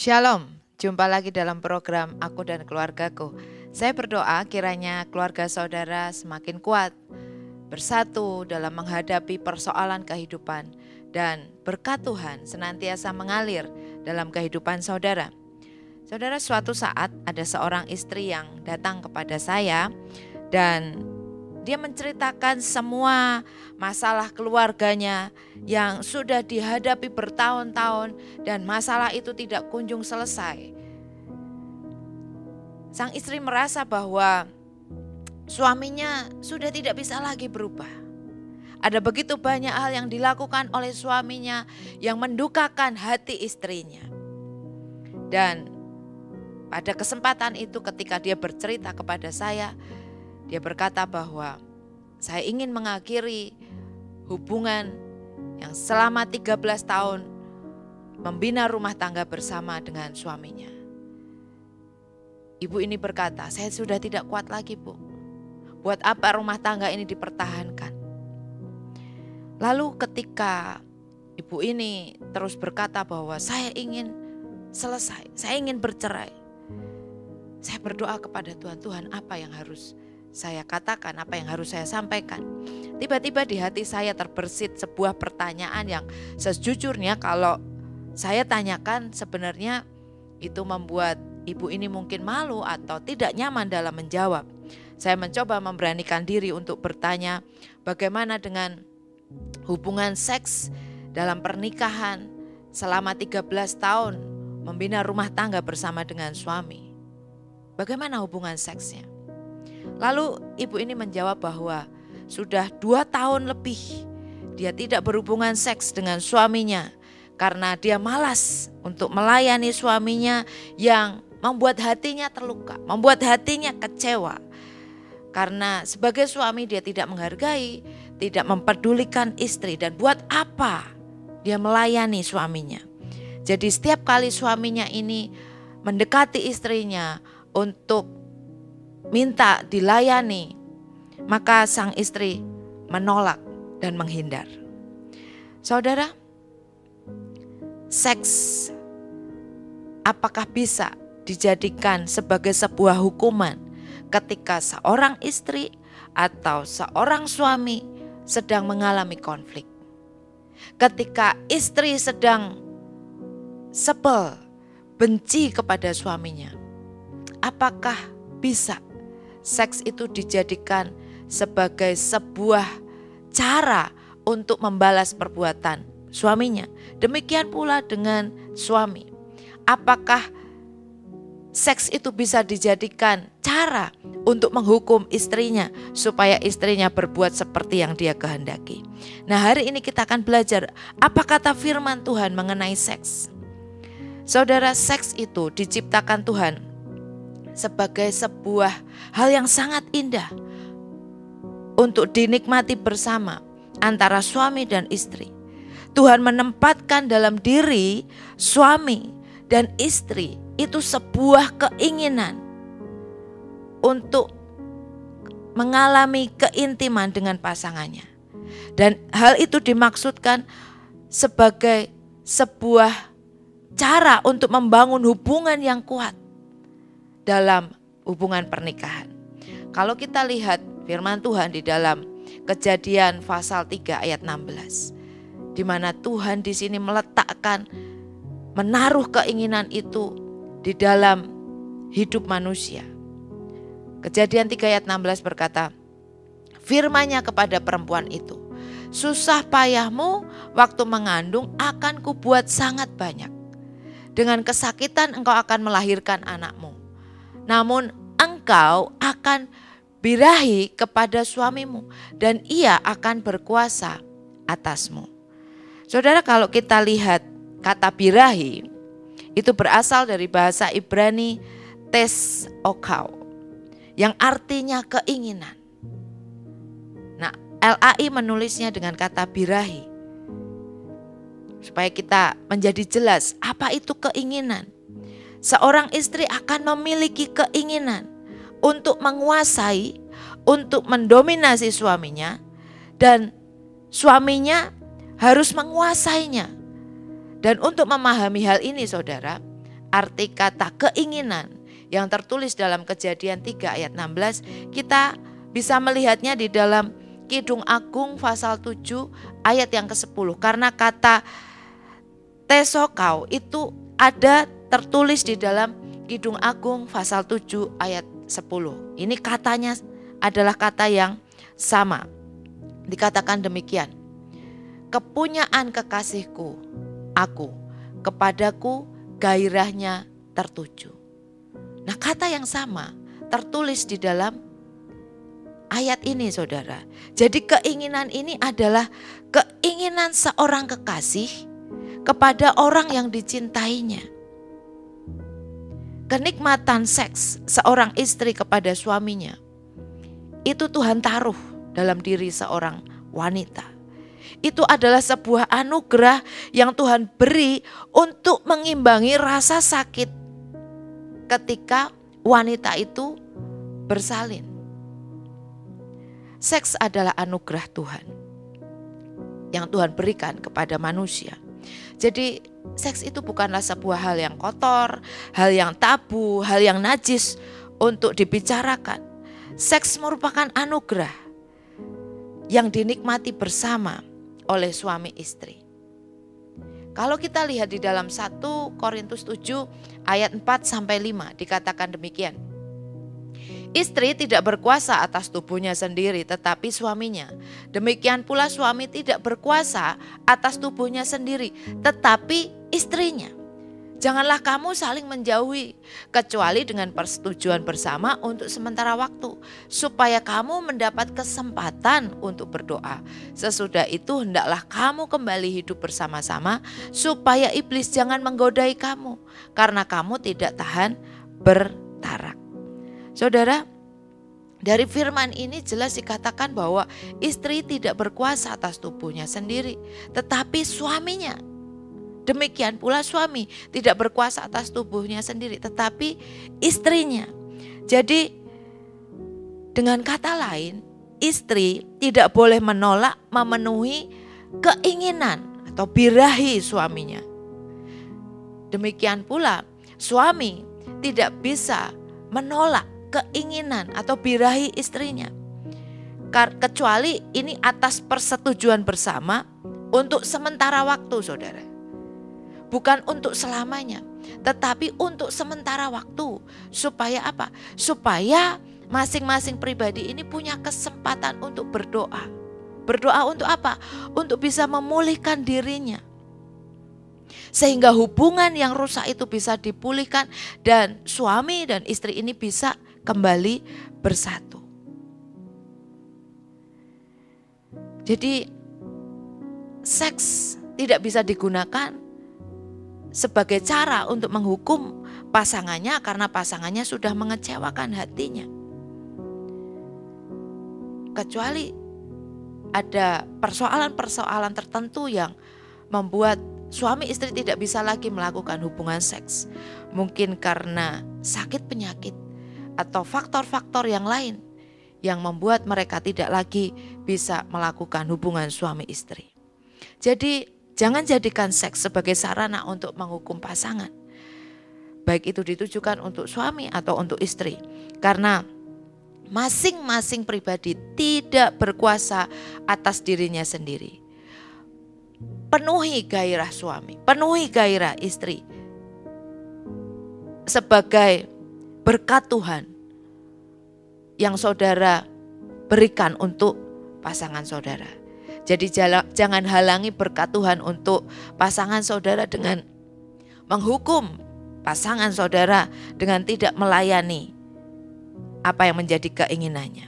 Shalom, jumpa lagi dalam program Aku dan Keluargaku. Saya berdoa kiranya keluarga saudara semakin kuat, bersatu dalam menghadapi persoalan kehidupan, dan berkat Tuhan senantiasa mengalir dalam kehidupan saudara. Saudara, suatu saat ada seorang istri yang datang kepada saya dan dia menceritakan semua masalah keluarganya yang sudah dihadapi bertahun-tahun dan masalah itu tidak kunjung selesai. Sang istri merasa bahwa suaminya sudah tidak bisa lagi berubah. Ada begitu banyak hal yang dilakukan oleh suaminya yang mendukakan hati istrinya. Dan pada kesempatan itu ketika dia bercerita kepada saya, dia berkata bahwa saya ingin mengakhiri hubungan yang selama 13 tahun membina rumah tangga bersama dengan suaminya. Ibu ini berkata, saya sudah tidak kuat lagi, Bu. Buat apa rumah tangga ini dipertahankan? Lalu ketika ibu ini terus berkata bahwa saya ingin selesai, saya ingin bercerai. Saya berdoa kepada Tuhan, Tuhan apa yang harus saya katakan, apa yang harus saya sampaikan. Tiba-tiba di hati saya terbersit sebuah pertanyaan yang sejujurnya kalau saya tanyakan sebenarnya itu membuat ibu ini mungkin malu atau tidak nyaman dalam menjawab. Saya mencoba memberanikan diri untuk bertanya, bagaimana dengan hubungan seks dalam pernikahan selama 13 tahun membina rumah tangga bersama dengan suami? Bagaimana hubungan seksnya? Lalu ibu ini menjawab bahwa sudah 2 tahun lebih dia tidak berhubungan seks dengan suaminya karena dia malas untuk melayani suaminya yang membuat hatinya terluka, membuat hatinya kecewa. Karena sebagai suami dia tidak menghargai, tidak mempedulikan istri, dan buat apa dia melayani suaminya. Jadi setiap kali suaminya ini mendekati istrinya untuk minta dilayani, maka sang istri menolak dan menghindar. Saudara, seks apakah bisa dijadikan sebagai sebuah hukuman ketika seorang istri atau seorang suami sedang mengalami konflik? Ketika istri sedang sebel, benci kepada suaminya, apakah bisa seks itu dijadikan sebagai sebuah cara untuk membalas perbuatan suaminya? Demikian pula dengan suami. Apakah seks itu bisa dijadikan cara untuk menghukum istrinya supaya istrinya berbuat seperti yang dia kehendaki? Nah, hari ini kita akan belajar apa kata firman Tuhan mengenai seks. Saudara, seks itu diciptakan Tuhan sebagai sebuah hal yang sangat indah untuk dinikmati bersama antara suami dan istri. Tuhan menempatkan dalam diri suami dan istri itu sebuah keinginan untuk mengalami keintiman dengan pasangannya. Dan hal itu dimaksudkan sebagai sebuah cara untuk membangun hubungan yang kuat dalam hubungan pernikahan. Kalau kita lihat firman Tuhan di dalam Kejadian pasal 3 ayat 16, di mana Tuhan di sini meletakkan, menaruh keinginan itu di dalam hidup manusia. Kejadian 3 ayat 16 berkata, firman-Nya kepada perempuan itu, susah payahmu waktu mengandung akan kubuat sangat banyak. Dengan kesakitan engkau akan melahirkan anakmu. Namun engkau akan birahi kepada suamimu dan ia akan berkuasa atasmu. Saudara, kalau kita lihat kata birahi itu berasal dari bahasa Ibrani tesokau yang artinya keinginan. Nah, LAI menulisnya dengan kata birahi supaya kita menjadi jelas apa itu keinginan. Seorang istri akan memiliki keinginan untuk menguasai, untuk mendominasi suaminya, dan suaminya harus menguasainya. Dan untuk memahami hal ini saudara, arti kata keinginan yang tertulis dalam Kejadian 3 ayat 16, kita bisa melihatnya di dalam Kidung Agung pasal 7 ayat yang ke-10. Karena kata tesokau itu ada tertulis di dalam Kidung Agung pasal 7 ayat 10. Ini katanya adalah kata yang sama. Dikatakan demikian. Kepunyaan kekasihku, aku, kepadaku gairahnya tertuju. Nah, kata yang sama tertulis di dalam ayat ini, saudara. Jadi keinginan ini adalah keinginan seorang kekasih kepada orang yang dicintainya. Kenikmatan seks seorang istri kepada suaminya, itu Tuhan taruh dalam diri seorang wanita. Itu adalah sebuah anugerah yang Tuhan beri untuk mengimbangi rasa sakit ketika wanita itu bersalin. Seks adalah anugerah Tuhan yang Tuhan berikan kepada manusia. Jadi seks itu bukanlah sebuah hal yang kotor, hal yang tabu, hal yang najis untuk dibicarakan. Seks merupakan anugerah yang dinikmati bersama oleh suami istri. Kalau kita lihat di dalam 1 Korintus 7 ayat 4-5 dikatakan demikian. Istri tidak berkuasa atas tubuhnya sendiri tetapi suaminya. Demikian pula suami tidak berkuasa atas tubuhnya sendiri tetapi istrinya. Janganlah kamu saling menjauhi kecuali dengan persetujuan bersama untuk sementara waktu, supaya kamu mendapat kesempatan untuk berdoa. Sesudah itu hendaklah kamu kembali hidup bersama-sama supaya iblis jangan menggodai kamu karena kamu tidak tahan bertarak. Saudara, dari firman ini jelas dikatakan bahwa istri tidak berkuasa atas tubuhnya sendiri tetapi suaminya. Demikian pula suami tidak berkuasa atas tubuhnya sendiri tetapi istrinya. Jadi dengan kata lain, istri tidak boleh menolak memenuhi keinginan atau birahi suaminya. Demikian pula suami tidak bisa menolak keinginan atau birahi istrinya. Kecuali ini atas persetujuan bersama untuk sementara waktu, saudara. Bukan untuk selamanya, tetapi untuk sementara waktu. Supaya apa? Supaya masing-masing pribadi ini punya kesempatan untuk berdoa. Berdoa untuk apa? Untuk bisa memulihkan dirinya. Sehingga hubungan yang rusak itu bisa dipulihkan dan suami dan istri ini bisa kembali bersatu. Jadi seks tidak bisa digunakan sebagai cara untuk menghukum pasangannya karena pasangannya sudah mengecewakan hatinya. Kecuali ada persoalan-persoalan tertentu yang membuat suami istri tidak bisa lagi melakukan hubungan seks. Mungkin karena sakit penyakit atau faktor-faktor yang lain yang membuat mereka tidak lagi bisa melakukan hubungan suami istri. Jadi jangan jadikan seks sebagai sarana untuk menghukum pasangan. Baik itu ditujukan untuk suami atau untuk istri. Karena masing-masing pribadi tidak berkuasa atas dirinya sendiri. Penuhi gairah suami, penuhi gairah istri. Sebagai berkat Tuhan yang saudara berikan untuk pasangan saudara. Jadi jangan halangi berkat Tuhan untuk pasangan saudara dengan menghukum pasangan saudara dengan tidak melayani apa yang menjadi keinginannya.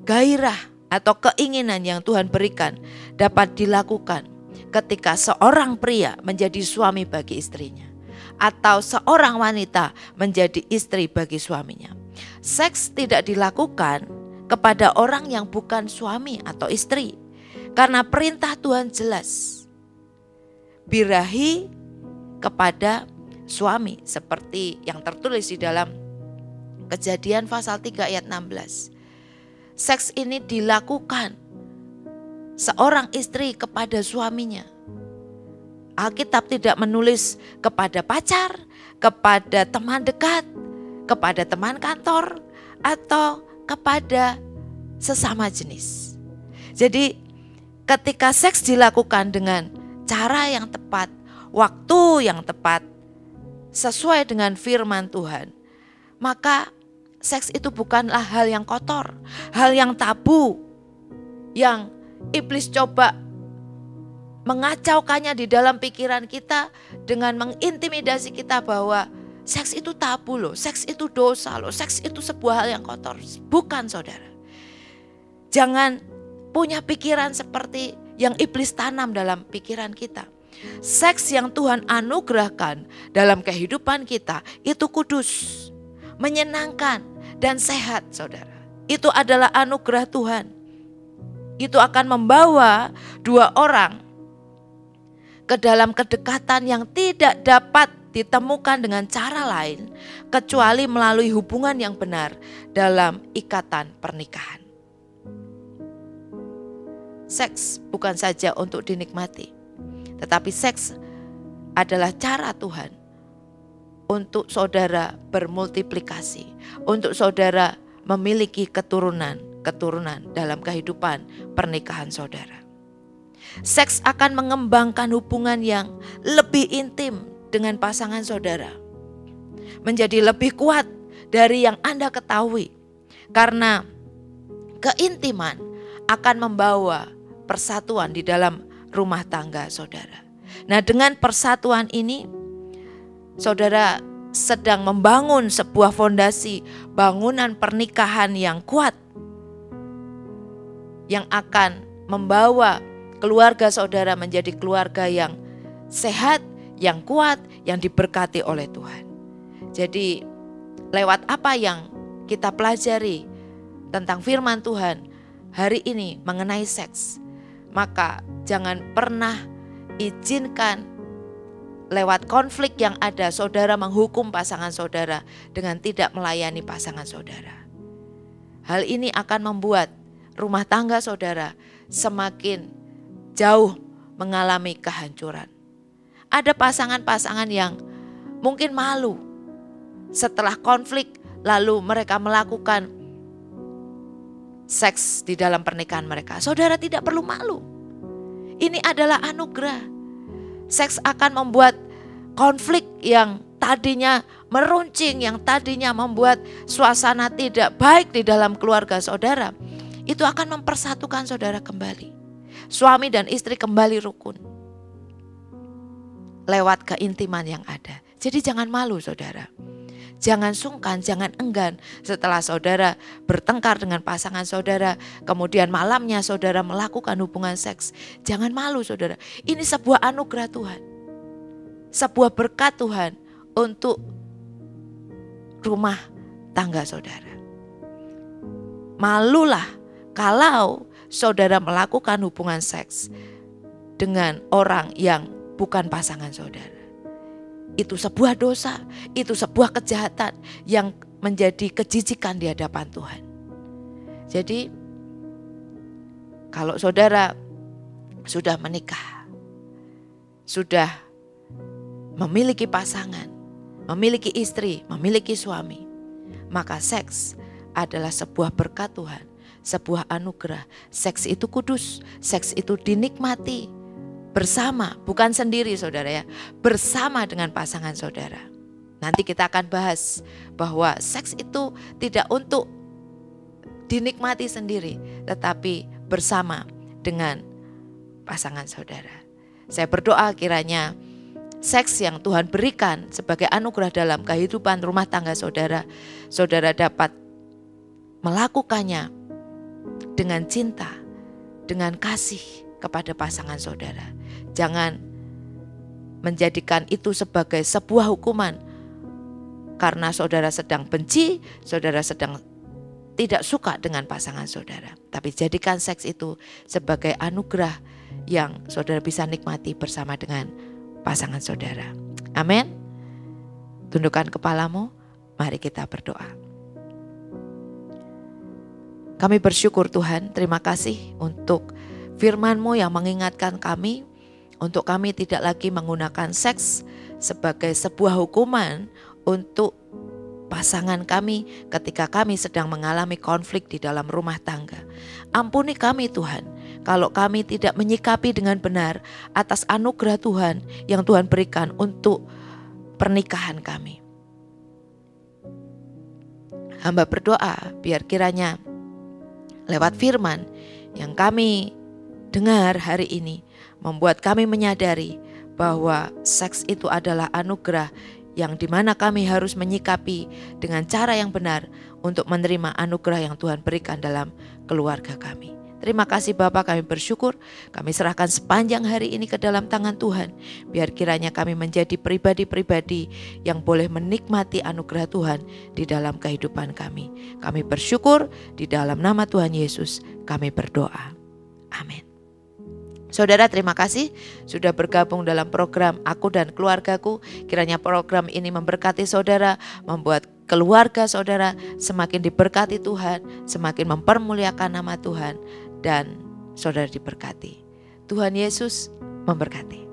Gairah atau keinginan yang Tuhan berikan dapat dilakukan ketika seorang pria menjadi suami bagi istrinya atau seorang wanita menjadi istri bagi suaminya. Seks tidak dilakukan kepada orang yang bukan suami atau istri. Karena perintah Tuhan jelas, birahi kepada suami seperti yang tertulis di dalam Kejadian pasal 3 ayat 16. Seks ini dilakukan seorang istri kepada suaminya Alkitab tidak menulis kepada pacar, kepada teman dekat, kepada teman kantor, atau kepada sesama jenis. Jadi ketika seks dilakukan dengan cara yang tepat, waktu yang tepat, sesuai dengan firman Tuhan, maka seks itu bukanlah hal yang kotor, hal yang tabu, yang iblis coba mengacaukannya di dalam pikiran kita dengan mengintimidasi kita bahwa seks itu tabu loh, seks itu dosa loh, seks itu sebuah hal yang kotor. Bukan, saudara. Jangan punya pikiran seperti yang iblis tanam dalam pikiran kita. Seks yang Tuhan anugerahkan dalam kehidupan kita itu kudus, menyenangkan, dan sehat, saudara. Itu adalah anugerah Tuhan. Itu akan membawa dua orang ke dalam kedekatan yang tidak dapat ditemukan dengan cara lain kecuali melalui hubungan yang benar dalam ikatan pernikahan. Seks bukan saja untuk dinikmati, tetapi seks adalah cara Tuhan untuk saudara bermultiplikasi, untuk saudara memiliki keturunan dalam kehidupan pernikahan saudara. Seks akan mengembangkan hubungan yang lebih intim dengan pasangan saudara, menjadi lebih kuat dari yang Anda ketahui, karena keintiman akan membawa persatuan di dalam rumah tangga saudara. Nah, dengan persatuan ini saudara sedang membangun sebuah fondasi bangunan pernikahan yang kuat, yang akan membawa keluarga saudara menjadi keluarga yang sehat, yang kuat, yang diberkati oleh Tuhan. Jadi lewat apa yang kita pelajari tentang firman Tuhan hari ini mengenai seks, maka jangan pernah izinkan lewat konflik yang ada saudara menghukum pasangan saudara dengan tidak melayani pasangan saudara. Hal ini akan membuat rumah tangga saudara semakin jauh mengalami kehancuran. Ada pasangan-pasangan yang mungkin malu setelah konflik, lalu mereka melakukan seks di dalam pernikahan mereka. Saudara tidak perlu malu. Ini adalah anugerah. Seks akan membuat konflik yang tadinya meruncing, yang tadinya membuat suasana tidak baik di dalam keluarga saudara, itu akan mempersatukan saudara kembali. Suami dan istri kembali rukun lewat keintiman yang ada. Jadi jangan malu, saudara. Jangan sungkan, jangan enggan setelah saudara bertengkar dengan pasangan saudara, kemudian malamnya saudara melakukan hubungan seks. Jangan malu, saudara. Ini sebuah anugerah Tuhan, sebuah berkat Tuhan untuk rumah tangga saudara. Malulah kalau saudara melakukan hubungan seks dengan orang yang bukan pasangan saudara. Itu sebuah dosa, itu sebuah kejahatan yang menjadi kejijikan di hadapan Tuhan. Jadi kalau saudara sudah menikah, sudah memiliki pasangan, memiliki istri, memiliki suami, maka seks adalah sebuah berkat Tuhan, sebuah anugerah. Seks itu kudus, seks itu dinikmati bersama, bukan sendiri saudara ya, bersama dengan pasangan saudara. Nanti kita akan bahas bahwa seks itu tidak untuk dinikmati sendiri, tetapi bersama dengan pasangan saudara. Saya berdoa kiranya seks yang Tuhan berikan sebagai anugerah dalam kehidupan rumah tangga saudara, saudara dapat melakukannya dengan cinta, dengan kasih kepada pasangan saudara. Jangan menjadikan itu sebagai sebuah hukuman karena saudara sedang benci, saudara sedang tidak suka dengan pasangan saudara. Tapi jadikan seks itu sebagai anugerah yang saudara bisa nikmati bersama dengan pasangan saudara. Amin. Tundukkan kepalamu, mari kita berdoa. Kami bersyukur Tuhan, terima kasih untuk firman-Mu yang mengingatkan kami Untuk kami tidak lagi menggunakan seks sebagai sebuah hukuman untuk pasangan kami ketika kami sedang mengalami konflik di dalam rumah tangga. Ampuni kami Tuhan, kalau kami tidak menyikapi dengan benar atas anugerah Tuhan yang Tuhan berikan untuk pernikahan kami. Hamba berdoa biar kiranya lewat firman yang kami dengar hari ini membuat kami menyadari bahwa seks itu adalah anugerah yang dimana kami harus menyikapi dengan cara yang benar untuk menerima anugerah yang Tuhan berikan dalam keluarga kami. Terima kasih Bapa, kami bersyukur, kami serahkan sepanjang hari ini ke dalam tangan Tuhan. Biar kiranya kami menjadi pribadi-pribadi yang boleh menikmati anugerah Tuhan di dalam kehidupan kami. Kami bersyukur, di dalam nama Tuhan Yesus kami berdoa. Amin. Saudara, terima kasih sudah bergabung dalam program Aku dan Keluargaku. Kiranya program ini memberkati saudara, membuat keluarga saudara semakin diberkati Tuhan, semakin mempermuliakan nama Tuhan, dan saudara diberkati. Tuhan Yesus memberkati.